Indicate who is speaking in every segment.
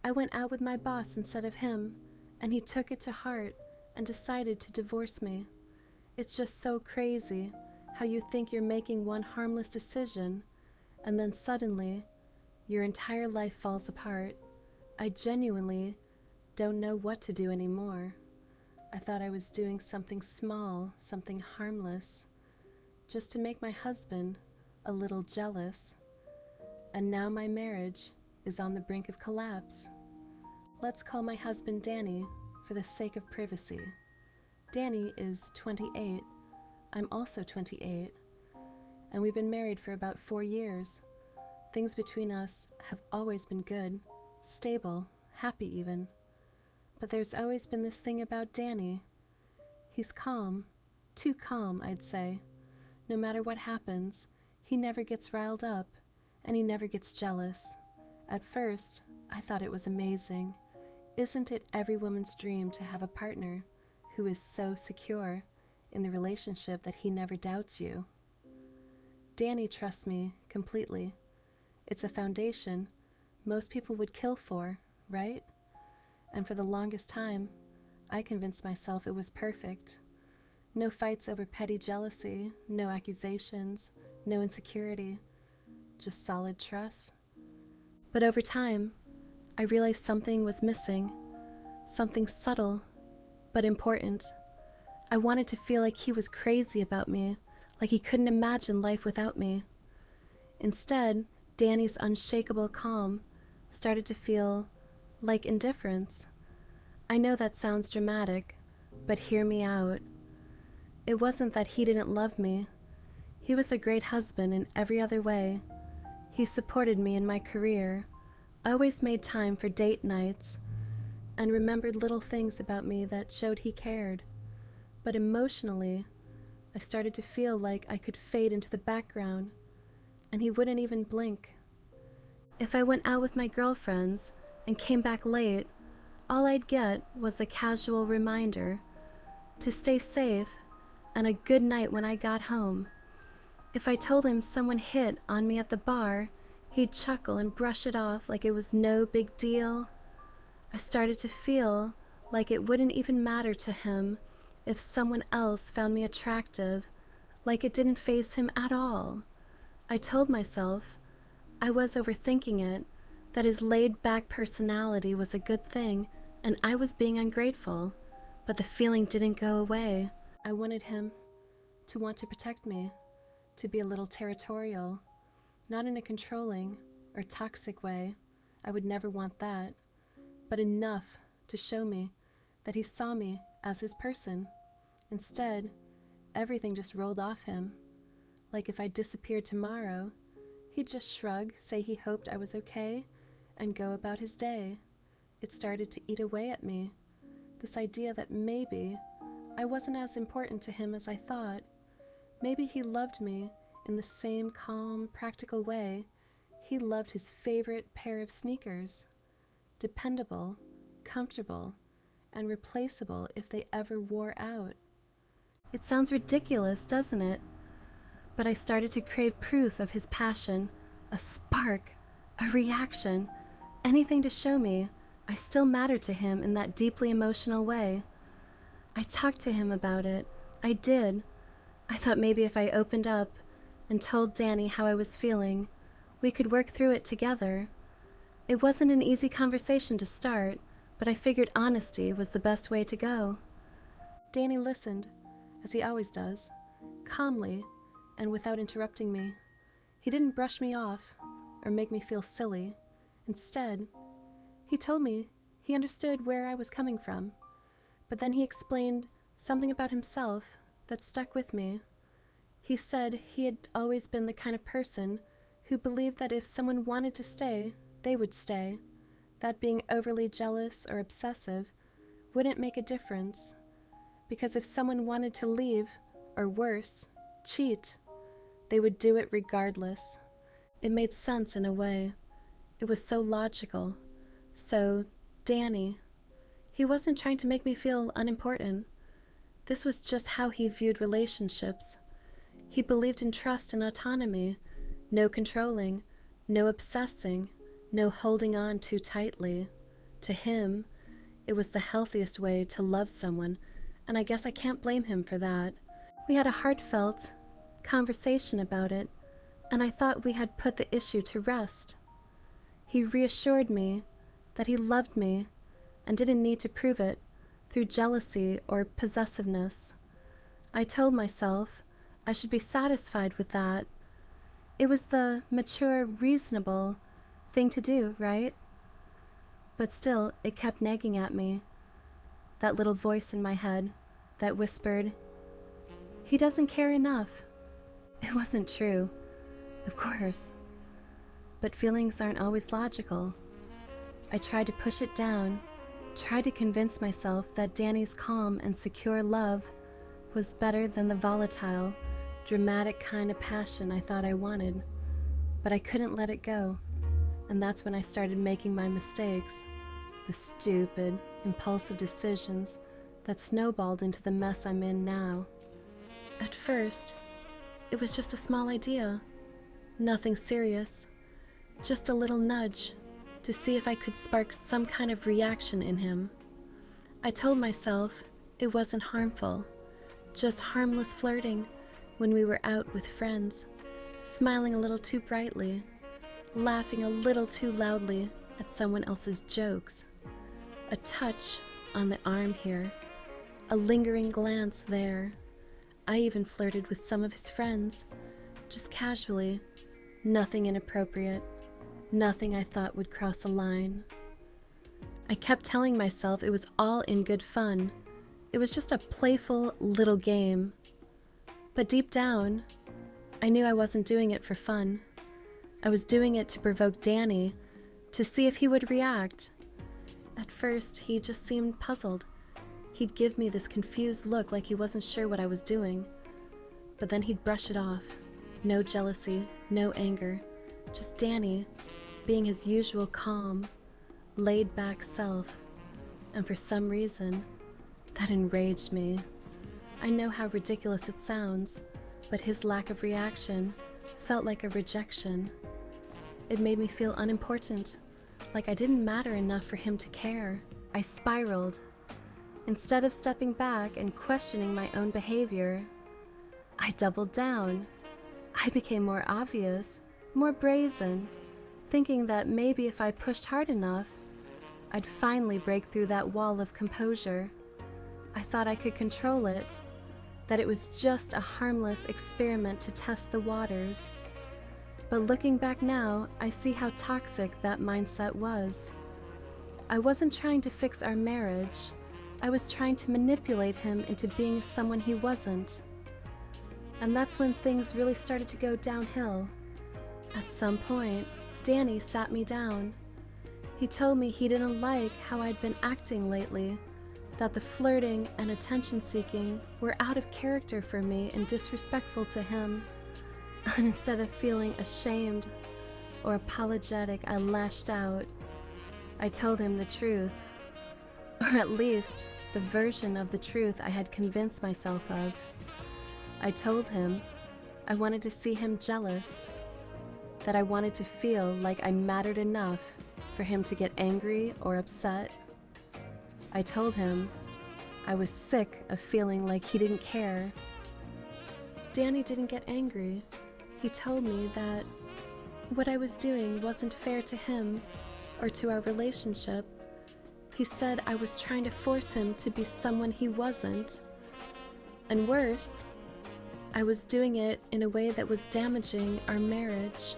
Speaker 1: I went out with my boss instead of him, and he took it to heart and decided to divorce me. It's just so crazy how you think you're making one harmless decision, and then suddenly, your entire life falls apart. I genuinely don't know what to do anymore. I thought I was doing something small, something harmless, just to make my husband a little jealous. And now my marriage is on the brink of collapse. Let's call my husband Danny for the sake of privacy. Danny is 28. I'm also 28. And we've been married for about 4 years. Things between us have always been good, stable, happy even. But there's always been this thing about Danny. He's calm, too calm, I'd say. No matter what happens, he never gets riled up, and he never gets jealous. At first, I thought it was amazing. Isn't it every woman's dream to have a partner who is so secure in the relationship that he never doubts you? Danny trusts me completely. It's a foundation most people would kill for, right? And for the longest time, I convinced myself it was perfect. No fights over petty jealousy, no accusations, no insecurity, just solid trust. But over time, I realized something was missing, something subtle, but important. I wanted to feel like he was crazy about me, like he couldn't imagine life without me. Instead, Danny's unshakable calm started to feel like indifference. I know that sounds dramatic, but hear me out. It wasn't that he didn't love me. He was a great husband in every other way. He supported me in my career, always made time for date nights, and remembered little things about me that showed he cared. But emotionally, I started to feel like I could fade into the background, and he wouldn't even blink. If I went out with my girlfriends and came back late, all I'd get was a casual reminder to stay safe and a good night when I got home. If I told him someone hit on me at the bar, he'd chuckle and brush it off like it was no big deal. I started to feel like it wouldn't even matter to him if someone else found me attractive, like it didn't faze him at all. I told myself I was overthinking it, that his laid-back personality was a good thing, and I was being ungrateful. But the feeling didn't go away. I wanted him to want to protect me, to be a little territorial, not in a controlling or toxic way. I would never want that, but enough to show me that he saw me as his person. Instead, everything just rolled off him. Like if I disappeared tomorrow, he'd just shrug, say he hoped I was okay, and go about his day. It started to eat away at me. This idea that maybe I wasn't as important to him as I thought. Maybe he loved me in the same calm, practical way he loved his favorite pair of sneakers. Dependable, comfortable, and replaceable if they ever wore out. It sounds ridiculous, doesn't it? But I started to crave proof of his passion, a spark, a reaction, anything to show me I still mattered to him in that deeply emotional way. I talked to him about it. I did. I thought maybe if I opened up and told Danny how I was feeling, we could work through it together. It wasn't an easy conversation to start, but I figured honesty was the best way to go. Danny listened, as he always does, calmly and without interrupting me. He didn't brush me off or make me feel silly. Instead, he told me he understood where I was coming from, but then he explained something about himself that stuck with me. He said he had always been the kind of person who believed that if someone wanted to stay, they would stay. That being overly jealous or obsessive wouldn't make a difference, because if someone wanted to leave, or worse, cheat, they would do it regardless. It made sense in a way. It was so logical. So, Danny, he wasn't trying to make me feel unimportant. This was just how he viewed relationships. He believed in trust and autonomy, no controlling, no obsessing, no holding on too tightly. To him, it was the healthiest way to love someone, and I guess I can't blame him for that. We had a heartfelt conversation about it, and I thought we had put the issue to rest. He reassured me that he loved me and didn't need to prove it through jealousy or possessiveness. I told myself I should be satisfied with that. It was the mature, reasonable thing to do, right? But still, it kept nagging at me. That little voice in my head that whispered, "He doesn't care enough." It wasn't true, of course. But feelings aren't always logical. I tried to push it down, tried to convince myself that Danny's calm and secure love was better than the volatile, dramatic kind of passion I thought I wanted. But I couldn't let it go, and that's when I started making my mistakes, the stupid, impulsive decisions that snowballed into the mess I'm in now. At first, it was just a small idea, nothing serious, just a little nudge to see if I could spark some kind of reaction in him. I told myself it wasn't harmful, just harmless flirting when we were out with friends, smiling a little too brightly, laughing a little too loudly at someone else's jokes. A touch on the arm here, a lingering glance there. I even flirted with some of his friends, just casually, nothing inappropriate, nothing I thought would cross a line. I kept telling myself it was all in good fun. It was just a playful little game. But deep down, I knew I wasn't doing it for fun. I was doing it to provoke Danny, to see if he would react. At first, he just seemed puzzled. He'd give me this confused look like he wasn't sure what I was doing. But then he'd brush it off. No jealousy, no anger. Just Danny being his usual calm, laid-back self. And for some reason, that enraged me. I know how ridiculous it sounds, but his lack of reaction felt like a rejection. It made me feel unimportant, like I didn't matter enough for him to care. I spiraled. Instead of stepping back and questioning my own behavior, I doubled down. I became more obvious, more brazen, thinking that maybe if I pushed hard enough, I'd finally break through that wall of composure. I thought I could control it, that it was just a harmless experiment to test the waters. But looking back now, I see how toxic that mindset was. I wasn't trying to fix our marriage. I was trying to manipulate him into being someone he wasn't. And that's when things really started to go downhill. At some point, Danny sat me down. He told me he didn't like how I'd been acting lately, that the flirting and attention-seeking were out of character for me and disrespectful to him. And instead of feeling ashamed or apologetic, I lashed out. I told him the truth, or at least the version of the truth I had convinced myself of. I told him I wanted to see him jealous, that I wanted to feel like I mattered enough for him to get angry or upset. I told him I was sick of feeling like he didn't care. Danny didn't get angry. He told me that what I was doing wasn't fair to him or to our relationship. He said I was trying to force him to be someone he wasn't. And worse, I was doing it in a way that was damaging our marriage.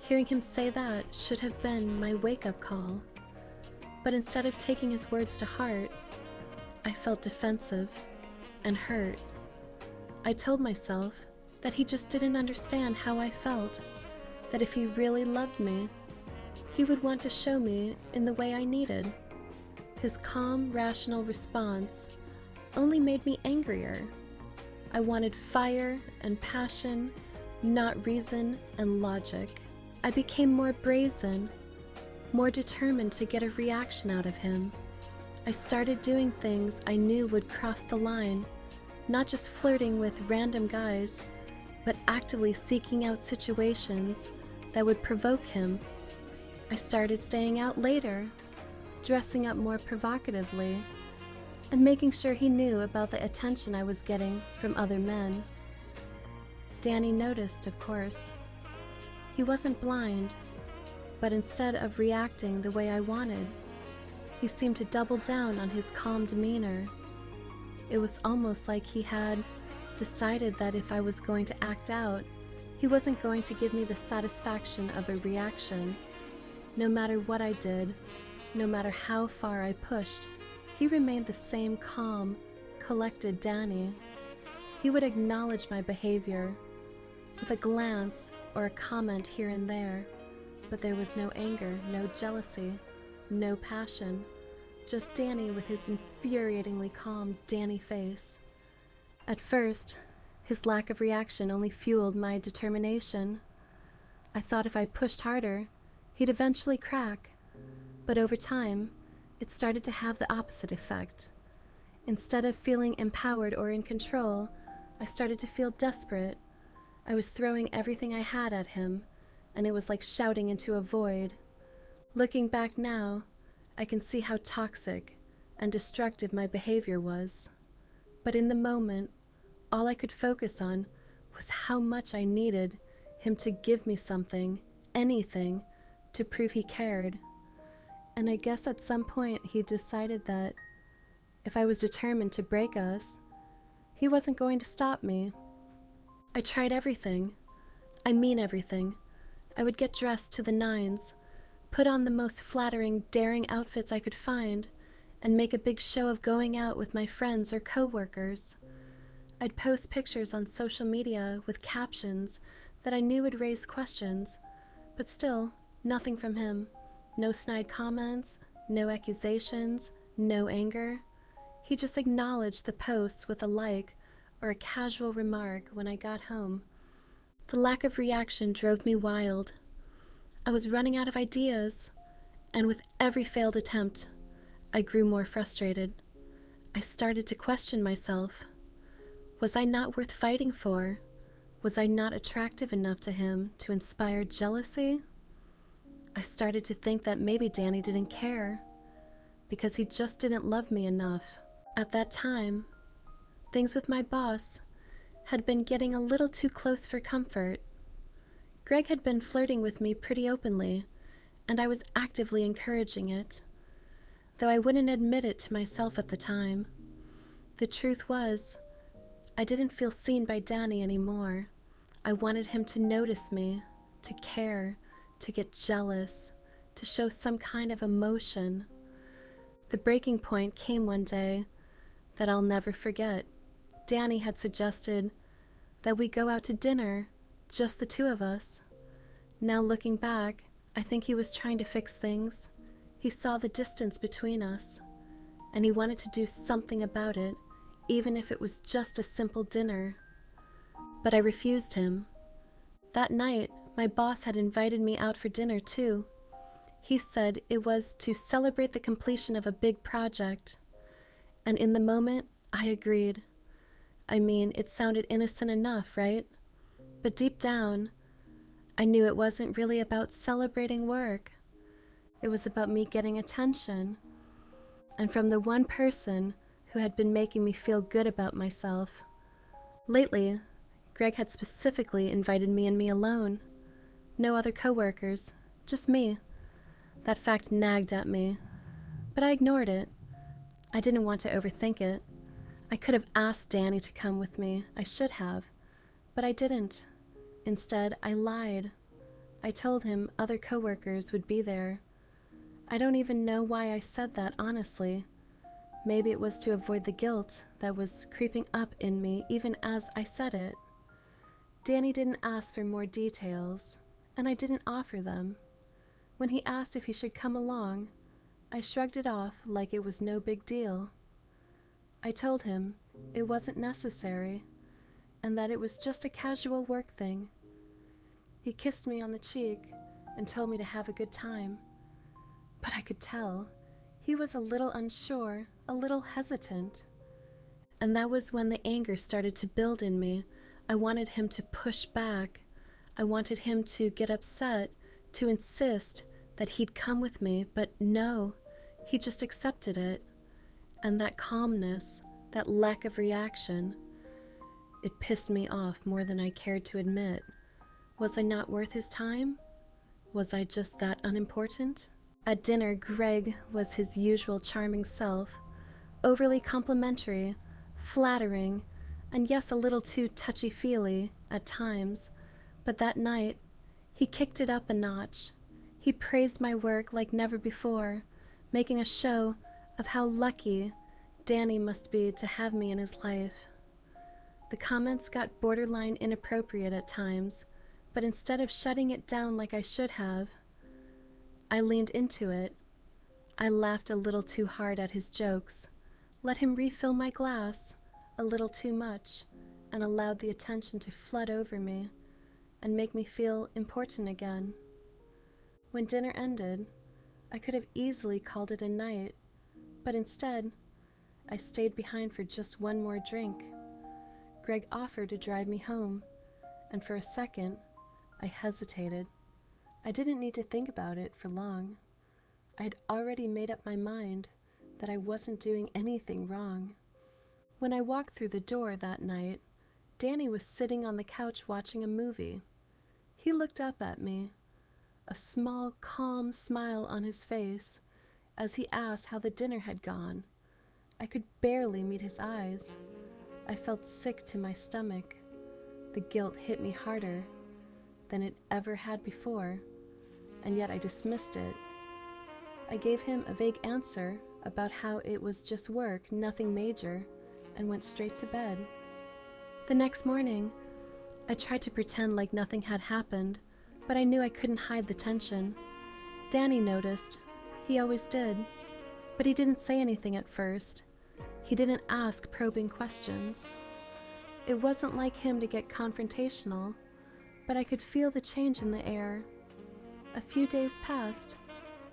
Speaker 1: Hearing him say that should have been my wake-up call. But instead of taking his words to heart, I felt defensive and hurt. I told myself that he just didn't understand how I felt, that if he really loved me, he would want to show me in the way I needed. His calm, rational response only made me angrier. I wanted fire and passion, not reason and logic. I became more brazen, more determined to get a reaction out of him. I started doing things I knew would cross the line, not just flirting with random guys, but actively seeking out situations that would provoke him. I started staying out later, dressing up more provocatively, and making sure he knew about the attention I was getting from other men. Danny noticed, of course. He wasn't blind, but instead of reacting the way I wanted, he seemed to double down on his calm demeanor. It was almost like he had decided that if I was going to act out, he wasn't going to give me the satisfaction of a reaction. No matter what I did, no matter how far I pushed, he remained the same calm, collected Danny. He would acknowledge my behavior with a glance or a comment here and there, but there was no anger, no jealousy, no passion, just Danny with his infuriatingly calm Danny face. At first, his lack of reaction only fueled my determination. I thought if I pushed harder, he'd eventually crack, but over time, it started to have the opposite effect. Instead of feeling empowered or in control, I started to feel desperate. I was throwing everything I had at him, and it was like shouting into a void. Looking back now, I can see how toxic and destructive my behavior was. But in the moment, all I could focus on was how much I needed him to give me something, anything, to prove he cared. And I guess at some point he decided that if I was determined to break us, he wasn't going to stop me. I tried everything. I mean everything. I would get dressed to the nines, put on the most flattering, daring outfits I could find, and make a big show of going out with my friends or co-workers. I'd post pictures on social media with captions that I knew would raise questions, but still, nothing from him. No snide comments, no accusations, no anger. He just acknowledged the posts with a like or a casual remark when I got home. The lack of reaction drove me wild. I was running out of ideas, and with every failed attempt, I grew more frustrated. I started to question myself. Was I not worth fighting for? Was I not attractive enough to him to inspire jealousy? I started to think that maybe Danny didn't care, because he just didn't love me enough. At that time, things with my boss had been getting a little too close for comfort. Greg had been flirting with me pretty openly, and I was actively encouraging it, though I wouldn't admit it to myself at the time. The truth was, I didn't feel seen by Danny anymore. I wanted him to notice me, to care, to get jealous, to show some kind of emotion. The breaking point came one day that I'll never forget. Danny had suggested that we go out to dinner, just the two of us. Now looking back, I think he was trying to fix things. He saw the distance between us, and he wanted to do something about it, even if it was just a simple dinner. But I refused him. That night, my boss had invited me out for dinner too. He said it was to celebrate the completion of a big project. And in the moment, I agreed. I mean, it sounded innocent enough, right? But deep down, I knew it wasn't really about celebrating work. It was about me getting attention. And from the one person who had been making me feel good about myself. Lately, Greg had specifically invited me and me alone. No other coworkers, just me. That fact nagged at me, but I ignored it. I didn't want to overthink it. I could have asked Danny to come with me. I should have, but I didn't. Instead, I lied. I told him other coworkers would be there. I don't even know why I said that, honestly. Maybe it was to avoid the guilt that was creeping up in me even as I said it. Danny didn't ask for more details, and I didn't offer them. When he asked if he should come along, I shrugged it off like it was no big deal. I told him it wasn't necessary, and that it was just a casual work thing. He kissed me on the cheek and told me to have a good time. But I could tell he was a little unsure, a little hesitant. And that was when the anger started to build in me. I wanted him to push back. I wanted him to get upset, to insist that he'd come with me, but no, He just accepted it, and that calmness, that lack of reaction, it pissed me off more than I cared to admit. Was I not worth his time? Was I just that unimportant? At dinner, Greg was his usual charming self, overly complimentary, flattering, and yes, a little too touchy-feely at times, but that night, he kicked it up a notch. He praised my work like never before, making a show of how lucky Danny must be to have me in his life. The comments got borderline inappropriate at times, but instead of shutting it down like I should have, I leaned into it. I laughed a little too hard at his jokes, let him refill my glass a little too much, and allowed the attention to flood over me and make me feel important again. When dinner ended, I could have easily called it a night, but instead, I stayed behind for just one more drink. Greg offered to drive me home, and for a second, I hesitated. I didn't need to think about it for long. I had already made up my mind that I wasn't doing anything wrong. When I walked through the door that night, Danny was sitting on the couch watching a movie. He looked up at me, a small, calm smile on his face, as he asked how the dinner had gone. I could barely meet his eyes. I felt sick to my stomach. The guilt hit me harder than it ever had before, and yet I dismissed it. I gave him a vague answer about how it was just work, nothing major, and went straight to bed. The next morning, I tried to pretend like nothing had happened, but I knew I couldn't hide the tension. Danny noticed. He always did. But he didn't say anything at first. He didn't ask probing questions. It wasn't like him to get confrontational, but I could feel the change in the air. A few days passed,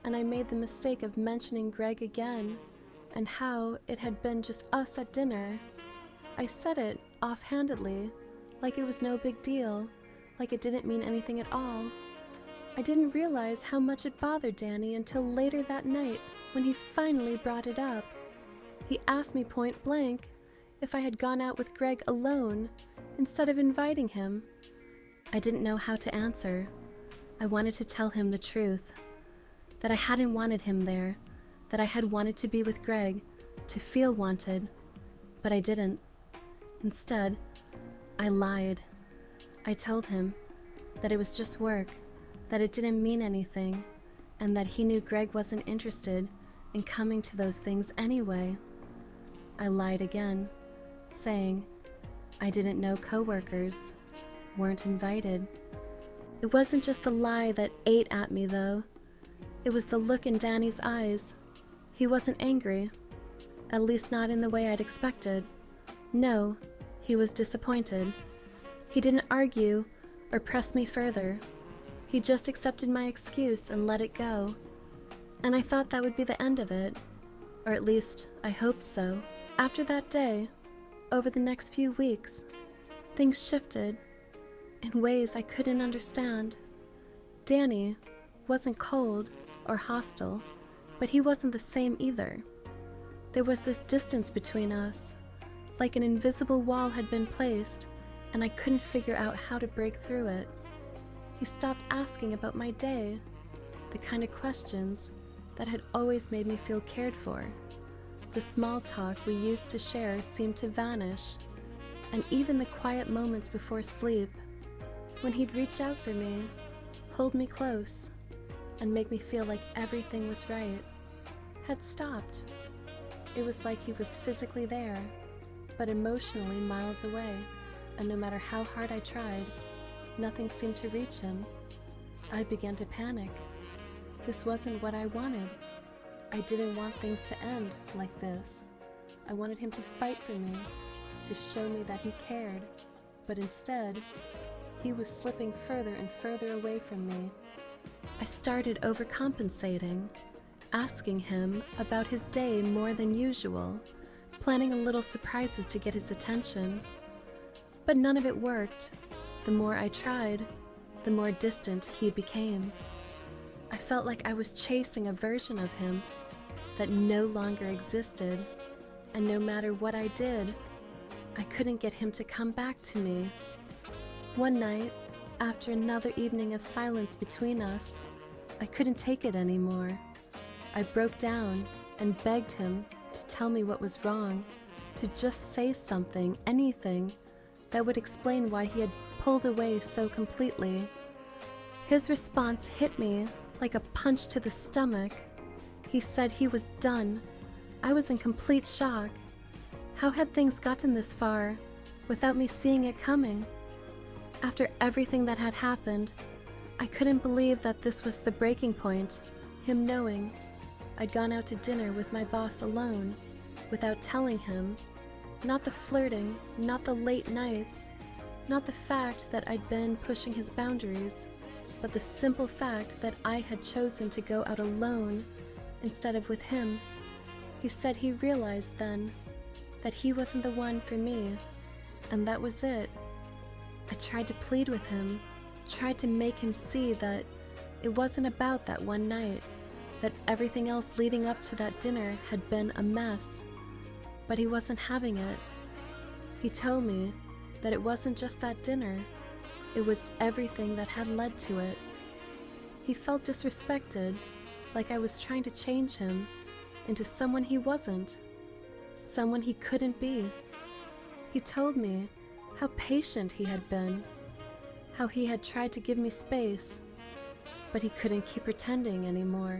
Speaker 1: and I made the mistake of mentioning Greg again, and how it had been just us at dinner. I said it offhandedly, like it was no big deal, like it didn't mean anything at all. I didn't realize how much it bothered Danny until later that night when he finally brought it up. He asked me point blank if I had gone out with Greg alone instead of inviting him. I didn't know how to answer. I wanted to tell him the truth, that I hadn't wanted him there, that I had wanted to be with Greg, to feel wanted, but I didn't. Instead, I lied. I told him that it was just work, that it didn't mean anything, and that he knew Greg wasn't interested in coming to those things anyway. I lied again, saying I didn't know coworkers, weren't invited. It wasn't just the lie that ate at me, though. It was the look in Danny's eyes. He wasn't angry, at least not in the way I'd expected. No, he was disappointed. He didn't argue or press me further. He just accepted my excuse and let it go. And I thought that would be the end of it, or at least I hoped so. After that day, over the next few weeks, things shifted in ways I couldn't understand. Danny wasn't cold or hostile, but he wasn't the same either. There was this distance between us, like an invisible wall had been placed, and I couldn't figure out how to break through it. He stopped asking about my day, the kind of questions that had always made me feel cared for. The small talk we used to share seemed to vanish, and even the quiet moments before sleep, when he'd reach out for me, hold me close, and make me feel like everything was right, had stopped. It was like he was physically there, but emotionally miles away, and no matter how hard I tried, nothing seemed to reach him. I began to panic. This wasn't what I wanted. I didn't want things to end like this. I wanted him to fight for me, to show me that he cared, but instead, he was slipping further and further away from me. I started overcompensating, asking him about his day more than usual, planning a little surprises to get his attention. But none of it worked. The more I tried, the more distant he became. I felt like I was chasing a version of him, that no longer existed, and no matter what I did, I couldn't get him to come back to me. One night, after another evening of silence between us, I couldn't take it anymore. I broke down and begged him to tell me what was wrong, to just say something, anything, that would explain why he had pulled away so completely. His response hit me like a punch to the stomach. He said he was done. I was in complete shock. How had things gotten this far without me seeing it coming? After everything that had happened, I couldn't believe that this was the breaking point. Him knowing I'd gone out to dinner with my boss alone, without telling him. Not the flirting, not the late nights, not the fact that I'd been pushing his boundaries, but the simple fact that I had chosen to go out alone instead of with him. He said he realized then that he wasn't the one for me, and that was it. I tried to plead with him, tried to make him see that it wasn't about that one night, that everything else leading up to that dinner had been a mess, but he wasn't having it. He told me that it wasn't just that dinner, it was everything that had led to it. He felt disrespected, like I was trying to change him into someone he wasn't, someone he couldn't be. He told me how patient he had been, how he had tried to give me space, but he couldn't keep pretending anymore.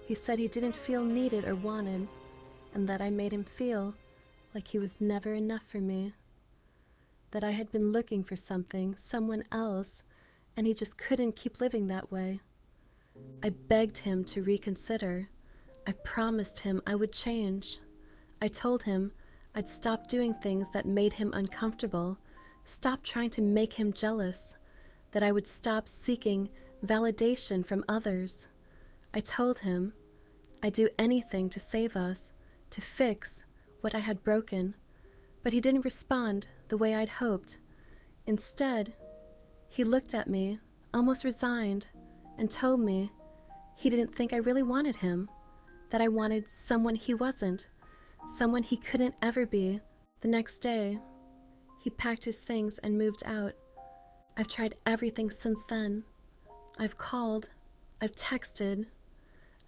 Speaker 1: He said he didn't feel needed or wanted, and that I made him feel like he was never enough for me, that I had been looking for something, someone else, and he just couldn't keep living that way. I begged him to reconsider. I promised him I would change. I told him I'd stop doing things that made him uncomfortable, stop trying to make him jealous, that I would stop seeking validation from others. I told him I'd do anything to save us, to fix what I had broken, but he didn't respond the way I'd hoped. Instead, he looked at me, almost resigned, and told me he didn't think I really wanted him, that I wanted someone he wasn't, someone he couldn't ever be. The next day, he packed his things and moved out. I've tried everything since then. I've called, I've texted,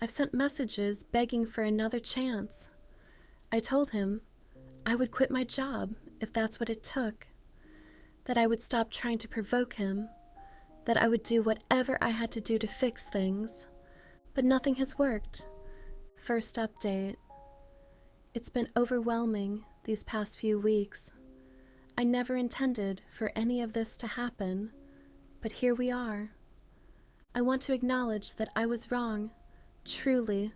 Speaker 1: I've sent messages begging for another chance. I told him I would quit my job if that's what it took, that I would stop trying to provoke him, that I would do whatever I had to do to fix things, but nothing has worked. First update. It's been overwhelming these past few weeks. I never intended for any of this to happen, but here we are. I want to acknowledge that I was wrong, truly.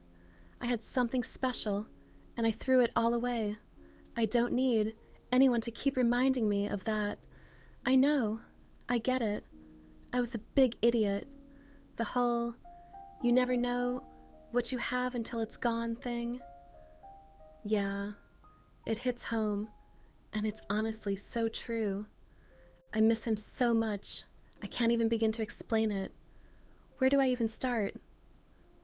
Speaker 1: I had something special, and I threw it all away. I don't need anyone to keep reminding me of that. I know, I get it. I was a big idiot. The whole, you never know what you have until it's gone thing. Yeah, it hits home, and it's honestly so true. I miss him so much, I can't even begin to explain it. Where do I even start?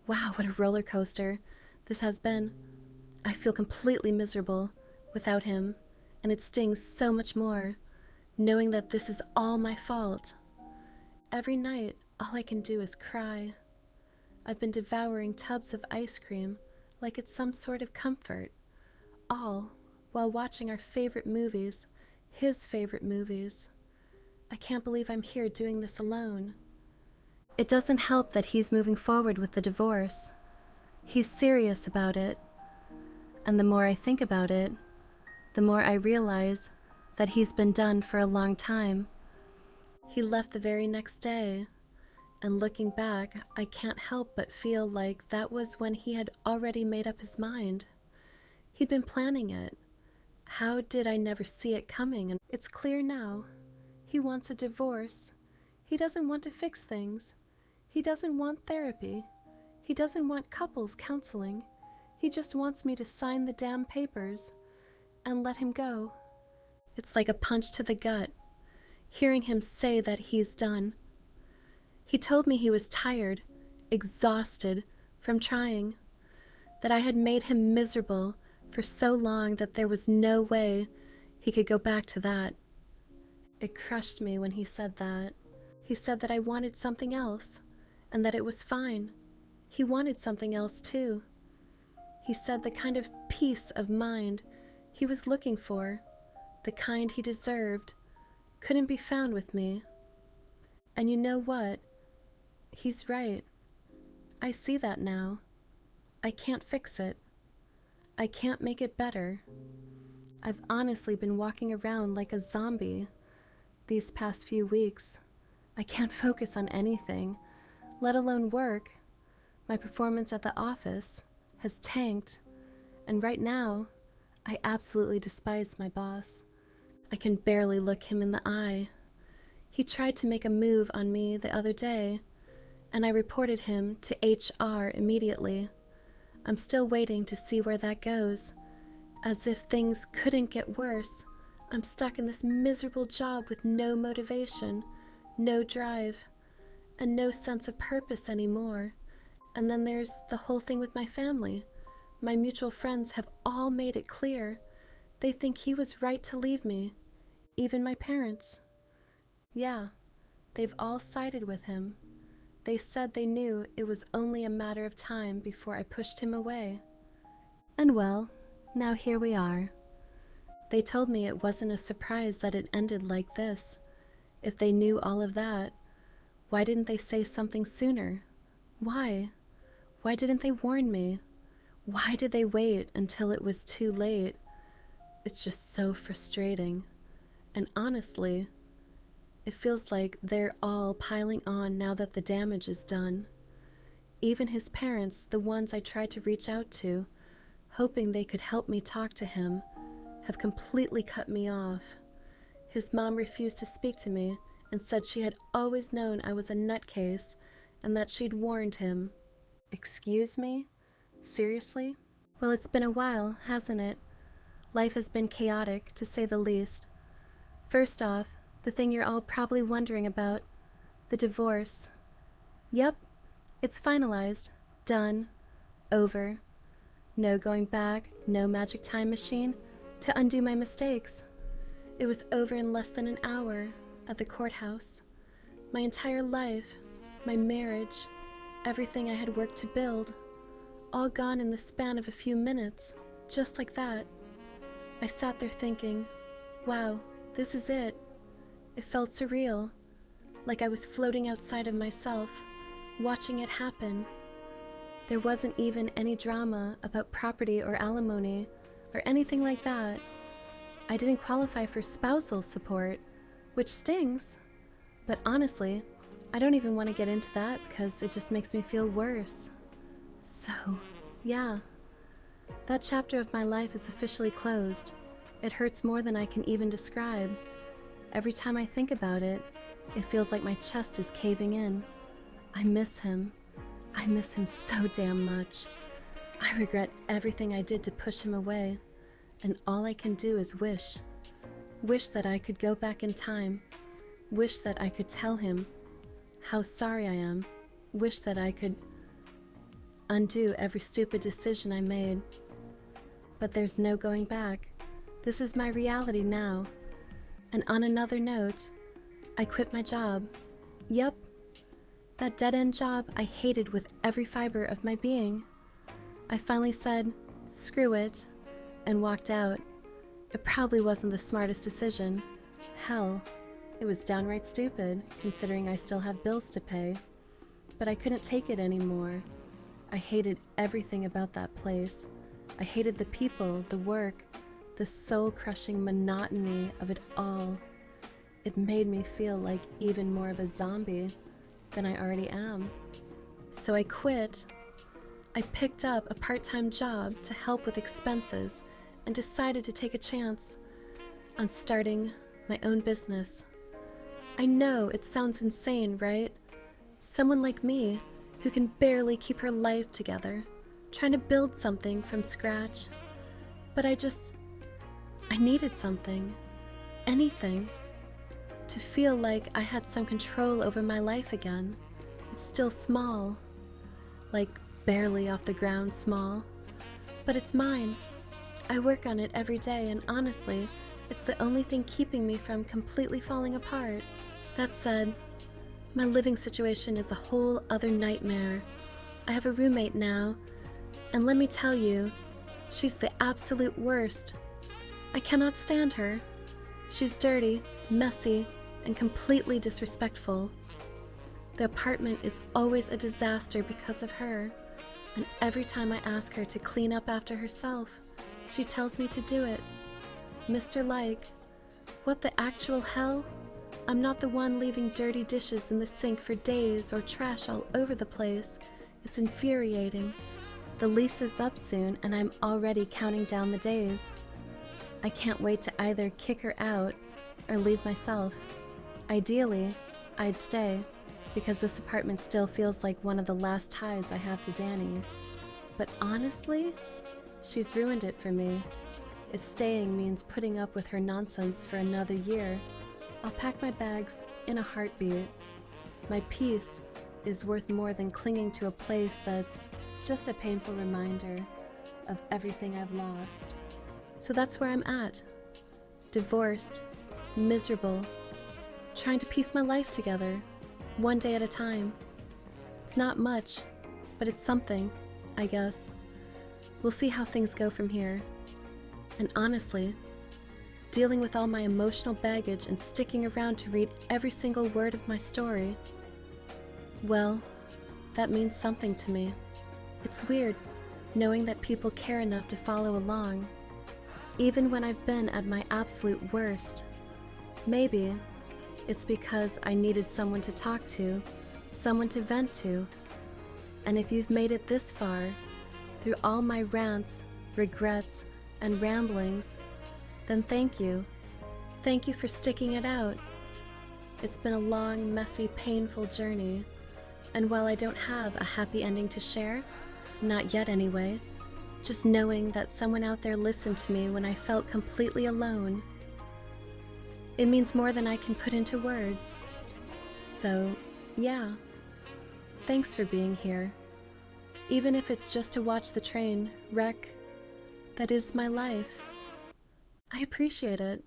Speaker 1: Wow, what a roller coaster this has been. I feel completely miserable without him, and it stings so much more, knowing that this is all my fault. Every night, all I can do is cry. I've been devouring tubs of ice cream like it's some sort of comfort, all while watching our favorite movies, his favorite movies. I can't believe I'm here doing this alone. It doesn't help that he's moving forward with the divorce. He's serious about it. And the more I think about it, the more I realize that he's been done for a long time. He left the very next day, and looking back, I can't help but feel like that was when he had already made up his mind. He'd been planning it. How did I never see it coming? And it's clear now. He wants a divorce. He doesn't want to fix things. He doesn't want therapy. He doesn't want couples counseling. He just wants me to sign the damn papers and let him go. It's like a punch to the gut, hearing him say that he's done. He told me he was tired, exhausted from trying. that I had made him miserable for so long that there was no way he could go back to that. It crushed me when he said that. He said that I wanted something else, and that it was fine. He wanted something else too. He said the kind of peace of mind he was looking for, the kind he deserved, couldn't be found with me. And you know what? He's right. I see that now. I can't fix it. I can't make it better. I've honestly been walking around like a zombie these past few weeks. I can't focus on anything, let alone work. My performance at the office has tanked, and right now, I absolutely despise my boss. I can barely look him in the eye. He tried to make a move on me the other day, and I reported him to HR immediately. I'm still waiting to see where that goes. As if things couldn't get worse, I'm stuck in this miserable job with no motivation, no drive, and no sense of purpose anymore. And then there's the whole thing with my family. My mutual friends have all made it clear. They think he was right to leave me, even my parents. Yeah, they've all sided with him. They said they knew it was only a matter of time before I pushed him away. And well, now here we are. They told me it wasn't a surprise that it ended like this. If they knew all of that, why didn't they say something sooner? Why? Why didn't they warn me? Why did they wait until it was too late? It's just so frustrating. And honestly, it feels like they're all piling on now that the damage is done. Even his parents, the ones I tried to reach out to, hoping they could help me talk to him, have completely cut me off. His mom refused to speak to me and said she had always known I was a nutcase and that she'd warned him. Excuse me? Seriously? Well, it's been a while, hasn't it? Life has been chaotic, to say the least. First off, the thing you're all probably wondering about, the divorce. Yep, it's finalized, done, over. No going back, no magic time machine to undo my mistakes. It was over in less than an hour at the courthouse. My entire life, my marriage, everything I had worked to build, all gone in the span of a few minutes, just like that. I sat there thinking, wow, this is it. It felt surreal, like I was floating outside of myself, watching it happen. There wasn't even any drama about property or alimony or anything like that. I didn't qualify for spousal support, which stings. But honestly, I don't even want to get into that because it just makes me feel worse. So, yeah, that chapter of my life is officially closed. It hurts more than I can even describe. Every time I think about it, it feels like my chest is caving in. I miss him. I miss him so damn much. I regret everything I did to push him away, and all I can do is wish. Wish that I could go back in time. Wish that I could tell him how sorry I am. Wish that I could undo every stupid decision I made. But there's no going back. This is my reality now. And on another note, I quit my job. Yep, that dead-end job I hated with every fiber of my being. I finally said, screw it, and walked out. It probably wasn't the smartest decision. Hell, it was downright stupid, considering I still have bills to pay. But I couldn't take it anymore. I hated everything about that place. I hated the people, the work, the soul-crushing monotony of it all. It made me feel like even more of a zombie than I already am. So I quit. I picked up a part-time job to help with expenses and decided to take a chance on starting my own business. I know it sounds insane, right? Someone like me who can barely keep her life together, trying to build something from scratch. But I needed something, anything, to feel like I had some control over my life again. It's still small, like barely off the ground small, But it's mine. I work on it every day, and honestly, it's the only thing keeping me from completely falling apart. That said, my living situation is a whole other nightmare. I have a roommate now, and let me tell you, she's the absolute worst. I cannot stand her. She's dirty, messy, and completely disrespectful. The apartment is always a disaster because of her, and every time I ask her to clean up after herself, she tells me to do it. Mr. Like, what the actual hell? I'm not the one leaving dirty dishes in the sink for days or trash all over the place. It's infuriating. The lease is up soon, and I'm already counting down the days. I can't wait to either kick her out or leave myself. Ideally, I'd stay, because this apartment still feels like one of the last ties I have to Danny. But honestly, she's ruined it for me. If staying means putting up with her nonsense for another year, I'll pack my bags in a heartbeat. My peace is worth more than clinging to a place that's just a painful reminder of everything I've lost. So that's where I'm at. Divorced, miserable, trying to piece my life together, one day at a time. It's not much, but it's something, I guess. We'll see how things go from here. And honestly, dealing with all my emotional baggage and sticking around to read every single word of my story, well, that means something to me. It's weird knowing that people care enough to follow along, even when I've been at my absolute worst. Maybe it's because I needed someone to talk to, someone to vent to. And if you've made it this far, through all my rants, regrets, and ramblings, then thank you. Thank you for sticking it out. It's been a long, messy, painful journey, and while I don't have a happy ending to share, not yet anyway, just knowing that someone out there listened to me when I felt completely alone, it means more than I can put into words. So, yeah, thanks for being here. Even if it's just to watch the train wreck that is my life. I appreciate it.